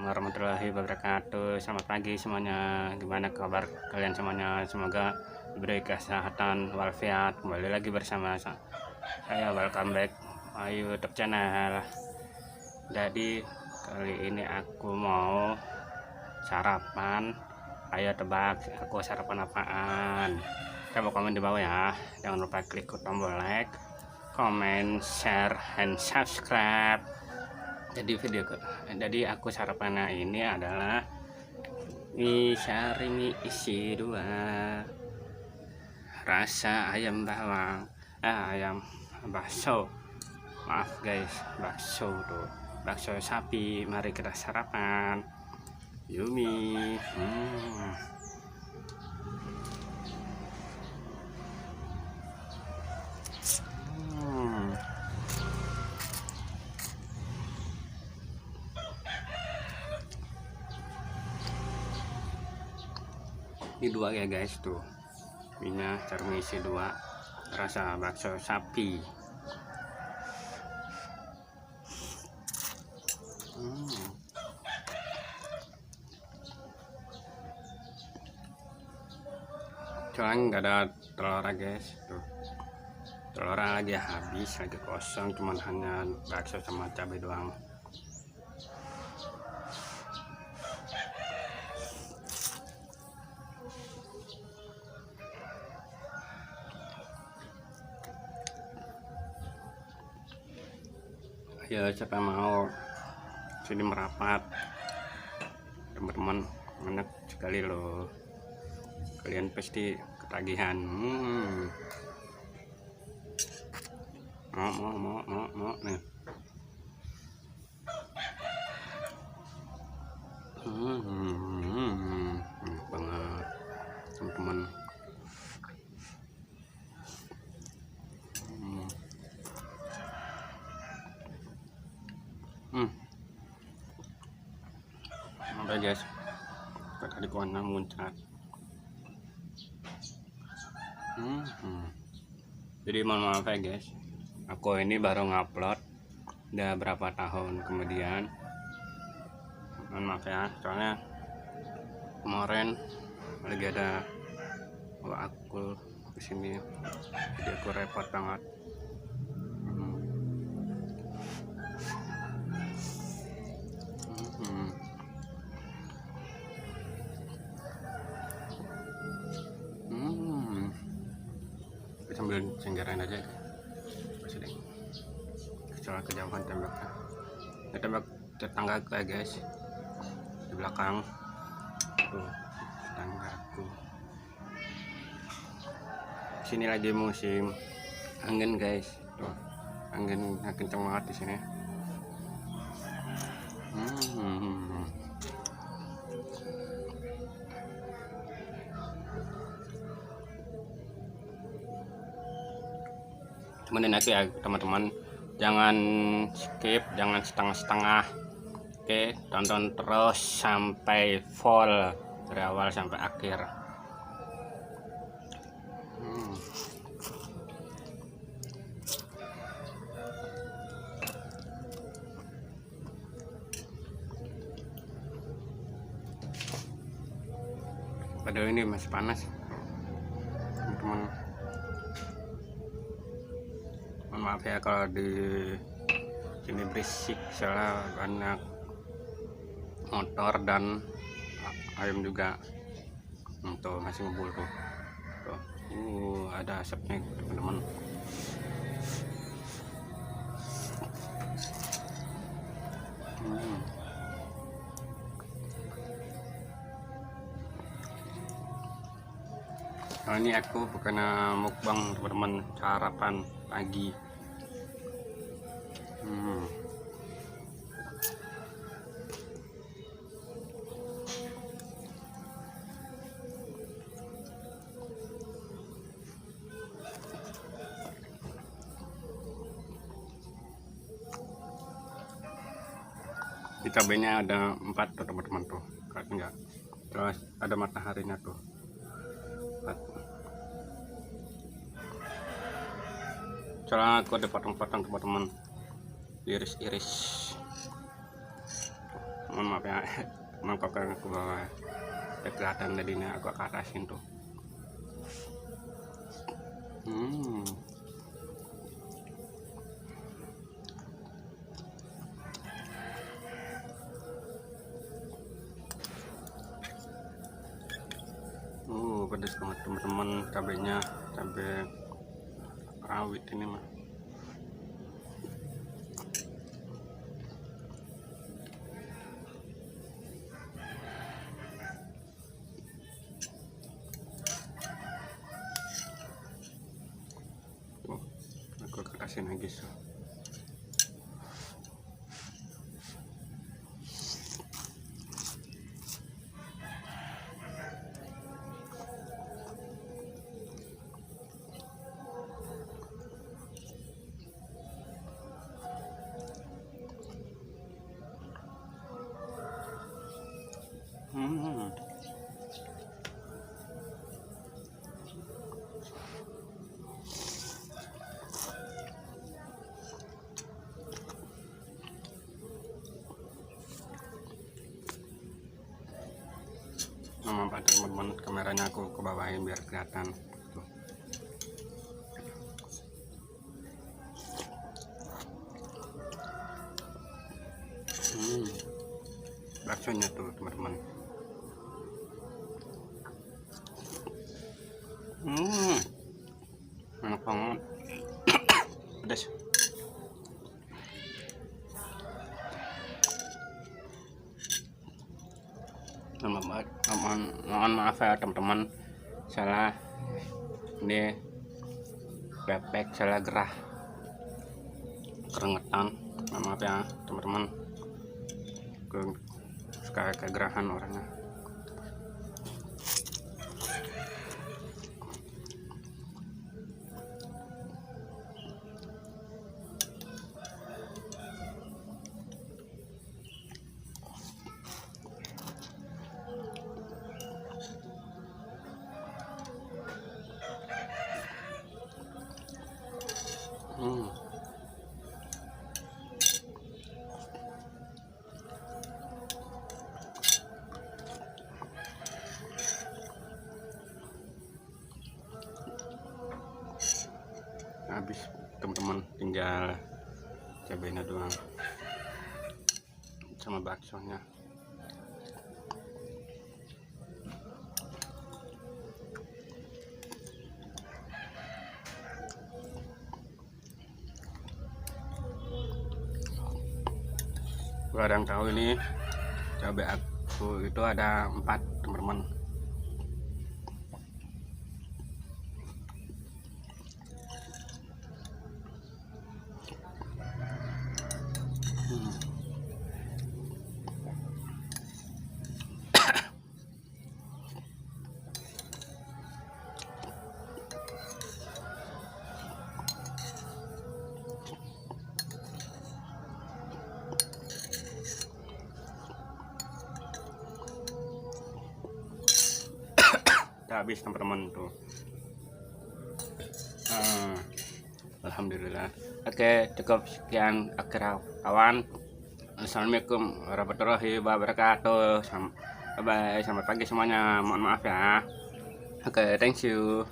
warahmatullahi wabarakatuh. Selamat pagi semuanya. Gimana kabar kalian semuanya? Semoga diberi kesehatan walafiat. Kembali lagi bersama saya, welcome back my YouTube channel. Jadi kali ini aku mau sarapan. Ayo tebak aku sarapan apaan? Coba komen di bawah ya. Jangan lupa klik tombol like, comment, share, and subscribe. Jadi aku sarapannya ini adalah mie mie isi 2 rasa ayam bawang, ayam bakso, maaf guys, bakso sapi. Mari kita sarapan. Yumi. Ini 2 ya guys, tuh minyak isi 2 rasa bakso sapi. Soalnya nggak ada telur guys, tuh telur lagi habis, lagi kosong, cuman hanya bakso sama cabai doang. Ya siapa yang mau sini merapat, teman-teman, enak sekali loh, kalian pasti ketagihan. Mau nih. Enak banget teman-teman. Oke guys, tadi kuana muncrat. Jadi mohon maaf ya guys, aku ini baru ngupload udah berapa tahun kemudian. Mohon maaf ya, soalnya kemarin lagi ada aku kesini, jadi aku repot banget. Sambil cenggeran aja deh, soal kejauhan tembaknya. Ini tembak tetangga aku ya guys, di belakang tuh tetanggaku. Sini lagi musim angin guys, tuh angin kenceng banget di sini. Temenin aku ya teman-teman, jangan skip, jangan setengah-setengah. Oke, tonton terus sampai full, dari awal sampai akhir. Padahal ini masih panas teman-teman. Mohon maaf ya kalau di sini berisik, soalnya banyak motor dan ayam juga. Tuh masih ngebul tuh. Ada asapnya teman-teman. Nah, ini aku bukan mukbang teman-teman, sarapan pagi. Di cabenya ada 4 tuh teman-teman, tuh enggak, terus ada mataharinya tuh 4. Soalnya aku dipotong-potong teman-teman, iris-iris. mohon maaf ya. Mangkoknya ke bawah ya, kelihatan tadinya agak ke atasin tuh. Pedas banget teman-teman, cabenya cabai rawit ini mah. Tuh, aku kasih lagi so. Memanfaatkan teman-teman, kameranya aku ke bawahin biar kelihatan. Tuh. Baksonya tuh teman-teman. Enak banget. Pedas. Mohon maaf ya teman-teman, salah ini bebek, salah gerah kerengetan. Maaf ya teman-teman, suka kegerahan orangnya. Habis teman-teman, tinggal cabainya doang sama baksonya. Gua ada yang tahu ini cabai aku itu ada 4 teman-teman. Habis teman-teman tuh. Alhamdulillah. Oke, cukup sekian akhir kawan. Assalamualaikum warahmatullahi wabarakatuh. Bye bye, selamat pagi semuanya. Mohon maaf ya. Oke, thank you.